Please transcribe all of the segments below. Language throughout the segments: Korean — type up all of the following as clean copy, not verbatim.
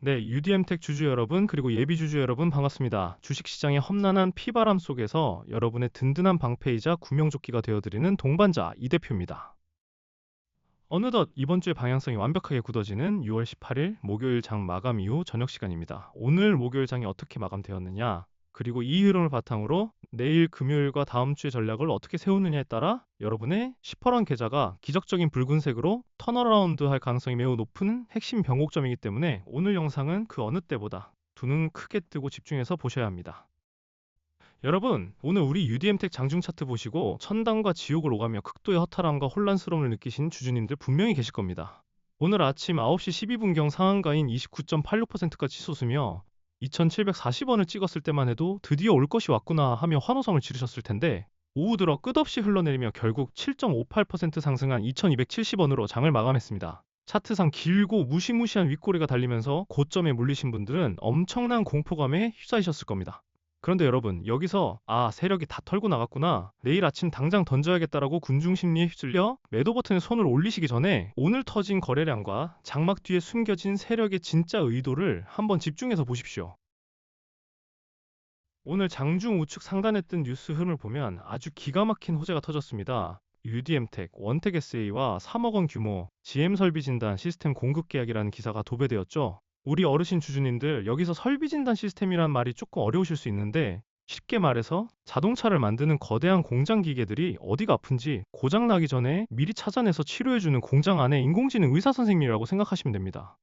네, UDM텍 주주 여러분, 그리고 예비 주주 여러분 반갑습니다. 주식시장의 험난한 피바람 속에서 여러분의 든든한 방패이자 구명조끼가 되어드리는 동반자 이 대표입니다. 어느덧 이번 주의 방향성이 완벽하게 굳어지는 6월 18일 목요일 장 마감 이후 저녁 시간입니다. 오늘 목요일 장이 어떻게 마감되었느냐, 그리고 이 흐름을 바탕으로 내일 금요일과 다음 주의 전략을 어떻게 세우느냐에 따라 여러분의 시퍼런 계좌가 기적적인 붉은색으로 턴어라운드 할 가능성이 매우 높은 핵심 변곡점이기 때문에 오늘 영상은 그 어느 때보다 두 눈 크게 뜨고 집중해서 보셔야 합니다. 여러분, 오늘 우리 UDM텍 장중 차트 보시고 천당과 지옥을 오가며 극도의 허탈함과 혼란스러움을 느끼신 주주님들 분명히 계실 겁니다. 오늘 아침 9시 12분경 상한가인 29.86%가 치솟으며 2,740원을 찍었을 때만 해도 드디어 올 것이 왔구나 하며 환호성을 지르셨을 텐데, 오후 들어 끝없이 흘러내리며 결국 7.58% 상승한 2,270원으로 장을 마감했습니다. 차트상 길고 무시무시한 윗꼬리가 달리면서 고점에 물리신 분들은 엄청난 공포감에 휩싸이셨을 겁니다. 그런데 여러분, 여기서 세력이 다 털고 나갔구나, 내일 아침 당장 던져야겠다라고 군중심리에 휩쓸려 매도 버튼에 손을 올리시기 전에 오늘 터진 거래량과 장막 뒤에 숨겨진 세력의 진짜 의도를 한번 집중해서 보십시오. 오늘 장중 우측 상단에 뜬 뉴스 흐름을 보면 아주 기가 막힌 호재가 터졌습니다. UDM텍, 원텍SA와 3억 원 규모 GM설비진단 시스템 공급 계약이라는 기사가 도배되었죠. 우리 어르신 주주님들, 여기서 설비진단 시스템이란 말이 조금 어려우실 수 있는데, 쉽게 말해서 자동차를 만드는 거대한 공장 기계들이 어디가 아픈지 고장나기 전에 미리 찾아내서 치료해주는 공장 안에 인공지능 의사 선생님이라고 생각하시면 됩니다.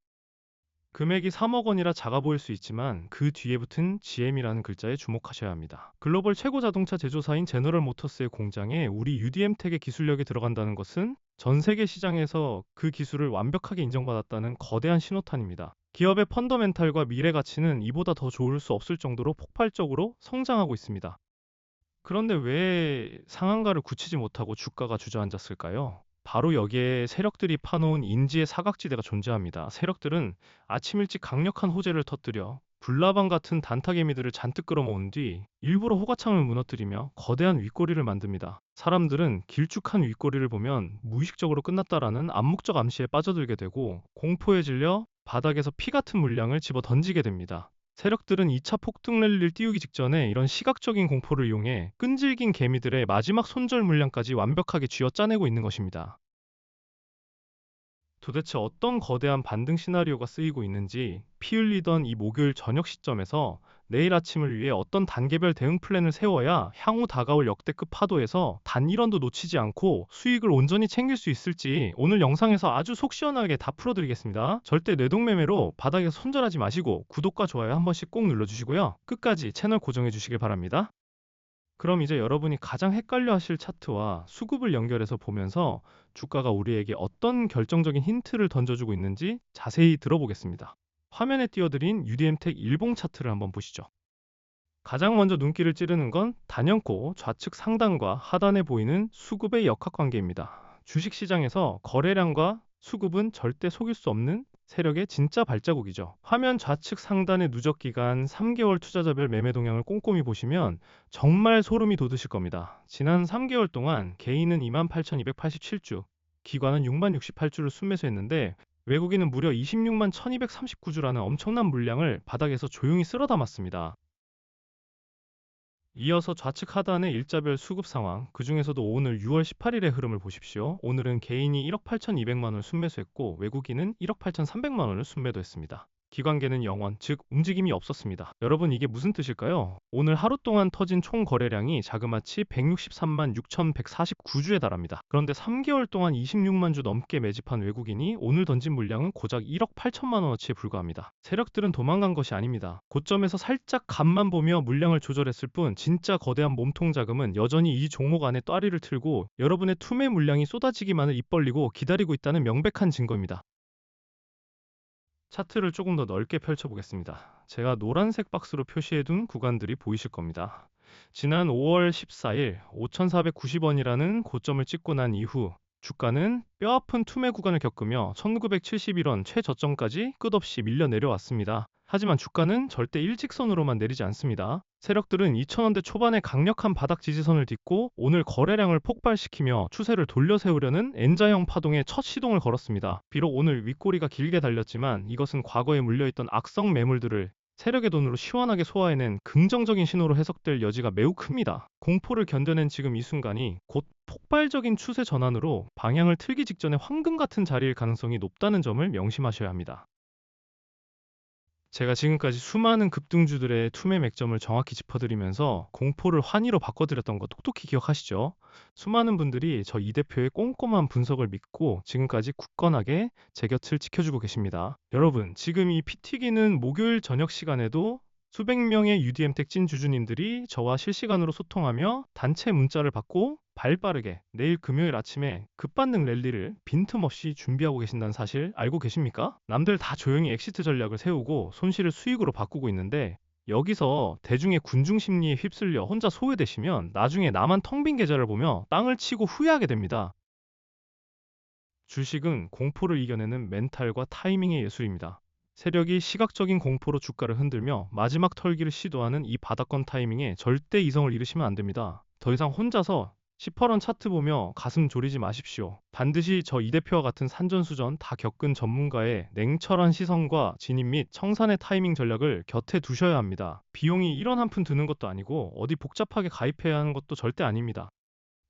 금액이 3억 원이라 작아 보일 수 있지만 그 뒤에 붙은 GM이라는 글자에 주목하셔야 합니다. 글로벌 최고 자동차 제조사인 제너럴 모터스의 공장에 우리 UDM텍의 기술력이 들어간다는 것은 전 세계 시장에서 그 기술을 완벽하게 인정받았다는 거대한 신호탄입니다. 기업의 펀더멘탈과 미래 가치는 이보다 더 좋을 수 없을 정도로 폭발적으로 성장하고 있습니다. 그런데 왜 상한가를 굳히지 못하고 주가가 주저앉았을까요? 바로 여기에 세력들이 파놓은 인지의 사각지대가 존재합니다. 세력들은 아침 일찍 강력한 호재를 터뜨려 불나방 같은 단타개미들을 잔뜩 끌어모은 뒤 일부러 호가창을 무너뜨리며 거대한 윗꼬리를 만듭니다. 사람들은 길쭉한 윗꼬리를 보면 무의식적으로 끝났다라는 암묵적 암시에 빠져들게 되고 공포에 질려 바닥에서 피 같은 물량을 집어 던지게 됩니다. 세력들은 2차 폭등 랠리를 띄우기 직전에 이런 시각적인 공포를 이용해 끈질긴 개미들의 마지막 손절 물량까지 완벽하게 쥐어짜내고 있는 것입니다. 도대체 어떤 거대한 반등 시나리오가 쓰이고 있는지, 피 흘리던 이 목요일 저녁 시점에서 내일 아침을 위해 어떤 단계별 대응 플랜을 세워야 향후 다가올 역대급 파도에서 단 1원도 놓치지 않고 수익을 온전히 챙길 수 있을지 오늘 영상에서 아주 속 시원하게 다 풀어드리겠습니다. 절대 뇌동매매로 바닥에서 손절하지 마시고 구독과 좋아요 한 번씩 꼭 눌러주시고요. 끝까지 채널 고정해 주시길 바랍니다. 그럼 이제 여러분이 가장 헷갈려 하실 차트와 수급을 연결해서 보면서 주가가 우리에게 어떤 결정적인 힌트를 던져주고 있는지 자세히 들어보겠습니다. 화면에 띄워드린 UDM텍 일봉 차트를 한번 보시죠. 가장 먼저 눈길을 찌르는 건 단연코 좌측 상단과 하단에 보이는 수급의 역학관계입니다. 주식시장에서 거래량과 수급은 절대 속일 수 없는 세력의 진짜 발자국이죠. 화면 좌측 상단의 누적 기간 3개월 투자자별 매매 동향을 꼼꼼히 보시면 정말 소름이 돋으실 겁니다. 지난 3개월 동안 개인은 28,287주, 기관은 60,068주를 순매수했는데 외국인은 무려 26만 1,239주라는 엄청난 물량을 바닥에서 조용히 쓸어 담았습니다. 이어서 좌측 하단의 일자별 수급 상황, 그 중에서도 오늘 6월 18일의 흐름을 보십시오. 오늘은 개인이 1억 8,200만 원을 순매수했고 외국인은 1억 8,300만 원을 순매도했습니다. 기관계는 영원, 즉 움직임이 없었습니다. 여러분, 이게 무슨 뜻일까요? 오늘 하루 동안 터진 총 거래량이 자그마치 163만 6,149주에 달합니다. 그런데 3개월 동안 26만 주 넘게 매집한 외국인이 오늘 던진 물량은 고작 1억 8천만 원어치에 불과합니다. 세력들은 도망간 것이 아닙니다. 고점에서 살짝 간만 보며 물량을 조절했을 뿐 진짜 거대한 몸통 자금은 여전히 이 종목 안에 또아리를 틀고 여러분의 투매 물량이 쏟아지기만을 입 벌리고 기다리고 있다는 명백한 증거입니다. 차트를 조금 더 넓게 펼쳐보겠습니다. 제가 노란색 박스로 표시해둔 구간들이 보이실 겁니다. 지난 5월 14일 5,490원이라는 고점을 찍고 난 이후 주가는 뼈아픈 투매 구간을 겪으며 1971원 최저점까지 끝없이 밀려 내려왔습니다. 하지만 주가는 절대 일직선으로만 내리지 않습니다. 세력들은 2,000원대 초반에 강력한 바닥 지지선을 딛고 오늘 거래량을 폭발시키며 추세를 돌려세우려는 N자형 파동의 첫 시동을 걸었습니다. 비록 오늘 윗꼬리가 길게 달렸지만 이것은 과거에 물려있던 악성 매물들을 세력의 돈으로 시원하게 소화해낸 긍정적인 신호로 해석될 여지가 매우 큽니다. 공포를 견뎌낸 지금 이 순간이 곧 폭발적인 추세 전환으로 방향을 틀기 직전에 황금 같은 자리일 가능성이 높다는 점을 명심하셔야 합니다. 제가 지금까지 수많은 급등주들의 투매 맥점을 정확히 짚어드리면서 공포를 환희로 바꿔드렸던 거 똑똑히 기억하시죠? 수많은 분들이 저 이 대표의 꼼꼼한 분석을 믿고 지금까지 굳건하게 제 곁을 지켜주고 계십니다. 여러분, 지금 이 피 튀기는 목요일 저녁 시간에도 수백 명의 UDM택 찐 주주님들이 저와 실시간으로 소통하며 단체 문자를 받고 발빠르게 내일 금요일 아침에 급반등 랠리를 빈틈없이 준비하고 계신다는 사실 알고 계십니까? 남들 다 조용히 엑시트 전략을 세우고 손실을 수익으로 바꾸고 있는데 여기서 대중의 군중 심리에 휩쓸려 혼자 소외되시면 나중에 나만 텅 빈 계좌를 보며 땅을 치고 후회하게 됩니다. 주식은 공포를 이겨내는 멘탈과 타이밍의 예술입니다. 세력이 시각적인 공포로 주가를 흔들며 마지막 털기를 시도하는 이 바닥권 타이밍에 절대 이성을 잃으시면 안 됩니다. 더 이상 혼자서 18원 차트 보며 가슴 졸이지 마십시오. 반드시 저 이 대표와 같은 산전수전 다 겪은 전문가의 냉철한 시선과 진입 및 청산의 타이밍 전략을 곁에 두셔야 합니다. 비용이 1원 한 푼 드는 것도 아니고 어디 복잡하게 가입해야 하는 것도 절대 아닙니다.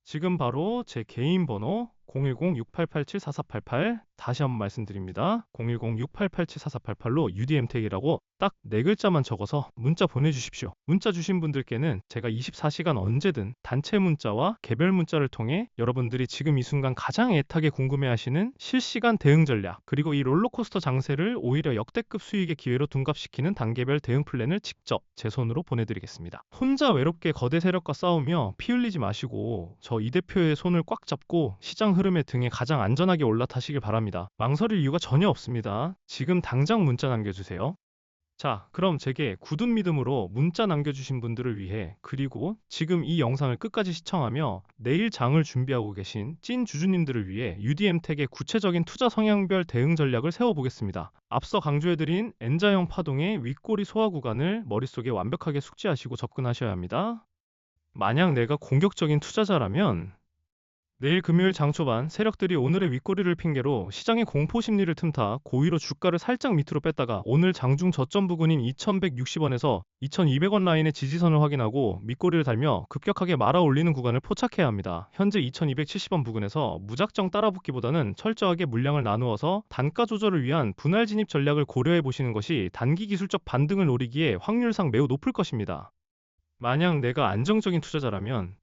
지금 바로 제 개인 번호 010-6887-4488 다시 한번 말씀드립니다. 010-6887-4488로 UDM택이라고 딱 4글자만 적어서 문자 보내주십시오. 문자 주신 분들께는 제가 24시간 언제든 단체 문자와 개별 문자를 통해 여러분들이 지금 이 순간 가장 애타게 궁금해하시는 실시간 대응 전략 그리고 이 롤러코스터 장세를 오히려 역대급 수익의 기회로 둔갑시키는 단계별 대응 플랜을 직접 제 손으로 보내드리겠습니다. 혼자 외롭게 거대 세력과 싸우며 피 흘리지 마시고 저 이 대표의 손을 꽉 잡고 시장 흐름의 등에 가장 안전하게 올라타시길 바랍니다. 망설일 이유가 전혀 없습니다. 지금 당장 문자 남겨주세요. 자, 그럼 제게 굳은 믿음으로 문자 남겨주신 분들을 위해 그리고 지금 이 영상을 끝까지 시청하며 내일 장을 준비하고 계신 찐 주주님들을 위해 UDM택의 구체적인 투자 성향별 대응 전략을 세워보겠습니다. 앞서 강조해드린 N자형 파동의 윗꼬리 소화 구간을 머릿속에 완벽하게 숙지하시고 접근하셔야 합니다. 만약 내가 공격적인 투자자라면 내일 금요일 장 초반 세력들이 오늘의 윗꼬리를 핑계로 시장의 공포 심리를 틈타 고의로 주가를 살짝 밑으로 뺐다가 오늘 장중 저점 부근인 2160원에서 2200원 라인의 지지선을 확인하고 밑꼬리를 달며 급격하게 말아 올리는 구간을 포착해야 합니다. 현재 2270원 부근에서 무작정 따라붙기보다는 철저하게 물량을 나누어서 단가 조절을 위한 분할 진입 전략을 고려해 보시는 것이 단기 기술적 반등을 노리기에 확률상 매우 높을 것입니다. 만약 내가 안정적인 투자자라면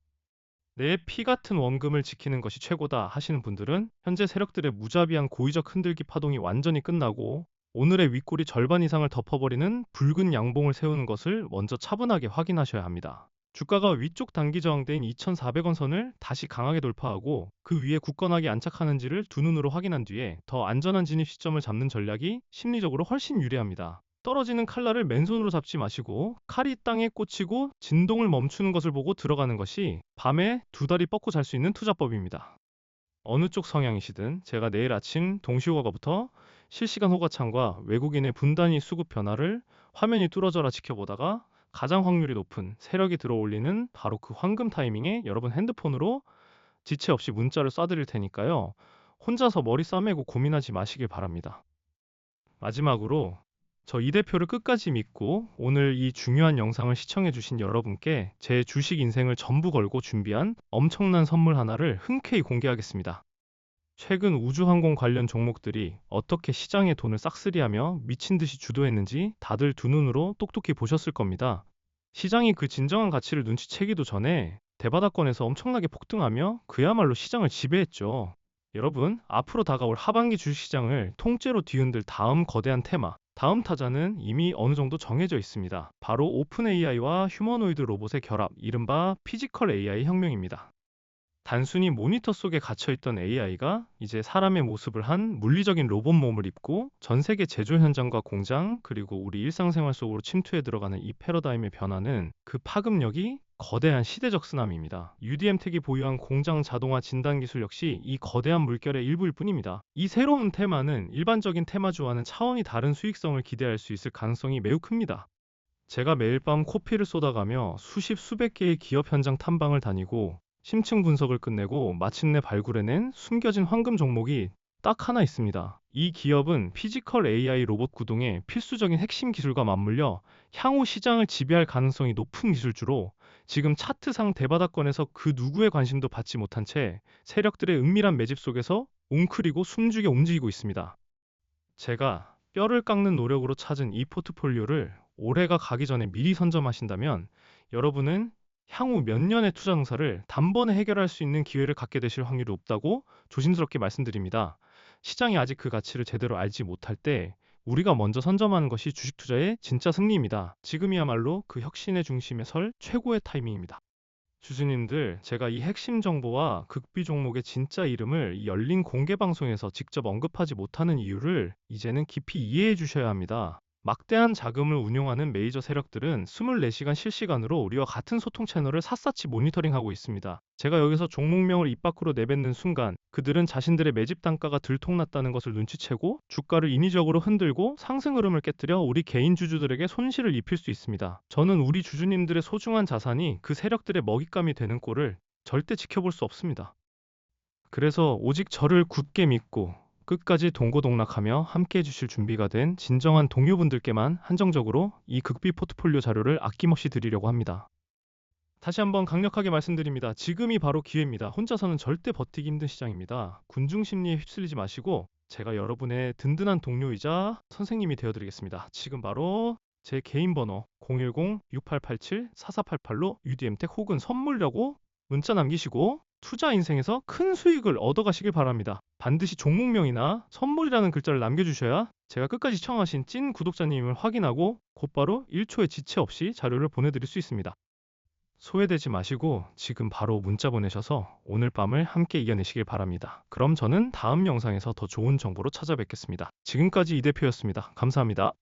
내 피 같은 원금을 지키는 것이 최고다 하시는 분들은 현재 세력들의 무자비한 고의적 흔들기 파동이 완전히 끝나고 오늘의 윗골이 절반 이상을 덮어버리는 붉은 양봉을 세우는 것을 먼저 차분하게 확인하셔야 합니다. 주가가 위쪽 단기 저항대인 2,400원 선을 다시 강하게 돌파하고 그 위에 굳건하게 안착하는지를 두 눈으로 확인한 뒤에 더 안전한 진입 시점을 잡는 전략이 심리적으로 훨씬 유리합니다. 떨어지는 칼날을 맨손으로 잡지 마시고 칼이 땅에 꽂히고 진동을 멈추는 것을 보고 들어가는 것이 밤에 두 다리 뻗고 잘 수 있는 투자법입니다. 어느 쪽 성향이시든 제가 내일 아침 동시호가부터 실시간 호가창과 외국인의 분단위 수급 변화를 화면이 뚫어져라 지켜보다가 가장 확률이 높은 세력이 들어올리는 바로 그 황금 타이밍에 여러분 핸드폰으로 지체 없이 문자를 쏴드릴 테니까요. 혼자서 머리 싸매고 고민하지 마시길 바랍니다. 마지막으로 저 이 대표를 끝까지 믿고 오늘 이 중요한 영상을 시청해주신 여러분께 제 주식 인생을 전부 걸고 준비한 엄청난 선물 하나를 흔쾌히 공개하겠습니다. 최근 우주항공 관련 종목들이 어떻게 시장의 돈을 싹쓸이하며 미친 듯이 주도했는지 다들 두 눈으로 똑똑히 보셨을 겁니다. 시장이 그 진정한 가치를 눈치채기도 전에 대바닥권에서 엄청나게 폭등하며 그야말로 시장을 지배했죠. 여러분, 앞으로 다가올 하반기 주식시장을 통째로 뒤흔들 다음 거대한 테마, 다음 타자는 이미 어느 정도 정해져 있습니다. 바로 오픈 AI와 휴머노이드 로봇의 결합, 이른바 피지컬 AI 혁명입니다. 단순히 모니터 속에 갇혀있던 AI가 이제 사람의 모습을 한 물리적인 로봇 몸을 입고 전 세계 제조 현장과 공장 그리고 우리 일상생활 속으로 침투해 들어가는 이 패러다임의 변화는 그 파급력이 거대한 시대적 쓰나미입니다. UDM택이 보유한 공장 자동화 진단 기술 역시 이 거대한 물결의 일부일 뿐입니다. 이 새로운 테마는 일반적인 테마주와는 차원이 다른 수익성을 기대할 수 있을 가능성이 매우 큽니다. 제가 매일 밤 코피를 쏟아가며 수십 수백 개의 기업 현장 탐방을 다니고 심층 분석을 끝내고 마침내 발굴해낸 숨겨진 황금 종목이 딱 하나 있습니다. 이 기업은 피지컬 AI 로봇 구동의 필수적인 핵심 기술과 맞물려 향후 시장을 지배할 가능성이 높은 기술주로 지금 차트상 대바닥권에서 그 누구의 관심도 받지 못한 채 세력들의 은밀한 매집 속에서 웅크리고 숨죽여 움직이고 있습니다. 제가 뼈를 깎는 노력으로 찾은 이 포트폴리오를 올해가 가기 전에 미리 선점하신다면 여러분은 향후 몇 년의 투자 농사를 단번에 해결할 수 있는 기회를 갖게 되실 확률이 높다고 조심스럽게 말씀드립니다. 시장이 아직 그 가치를 제대로 알지 못할 때 우리가 먼저 선점하는 것이 주식 투자의 진짜 승리입니다. 지금이야말로 그 혁신의 중심에 설 최고의 타이밍입니다. 주주님들, 제가 이 핵심 정보와 극비 종목의 진짜 이름을 이 열린 공개 방송에서 직접 언급하지 못하는 이유를 이제는 깊이 이해해 주셔야 합니다. 막대한 자금을 운용하는 메이저 세력들은 24시간 실시간으로 우리와 같은 소통 채널을 샅샅이 모니터링하고 있습니다. 제가 여기서 종목명을 입 밖으로 내뱉는 순간 그들은 자신들의 매집 단가가 들통났다는 것을 눈치채고 주가를 인위적으로 흔들고 상승 흐름을 깨뜨려 우리 개인 주주들에게 손실을 입힐 수 있습니다. 저는 우리 주주님들의 소중한 자산이 그 세력들의 먹잇감이 되는 꼴을 절대 지켜볼 수 없습니다. 그래서 오직 저를 굳게 믿고 끝까지 동고동락하며 함께 해주실 준비가 된 진정한 동료분들께만 한정적으로 이 극비 포트폴리오 자료를 아낌없이 드리려고 합니다. 다시 한번 강력하게 말씀드립니다. 지금이 바로 기회입니다. 혼자서는 절대 버티기 힘든 시장입니다. 군중 심리에 휩쓸리지 마시고 제가 여러분의 든든한 동료이자 선생님이 되어드리겠습니다. 지금 바로 제 개인 번호 010-6887-4488로 UDM텍 혹은 선물려고 문자 남기시고 투자 인생에서 큰 수익을 얻어가시길 바랍니다. 반드시 종목명이나 선물이라는 글자를 남겨주셔야 제가 끝까지 시청하신 찐 구독자님을 확인하고 곧바로 1초의 지체 없이 자료를 보내드릴 수 있습니다. 소외되지 마시고 지금 바로 문자 보내셔서 오늘 밤을 함께 이겨내시길 바랍니다. 그럼 저는 다음 영상에서 더 좋은 정보로 찾아뵙겠습니다. 지금까지 이 대표였습니다. 감사합니다.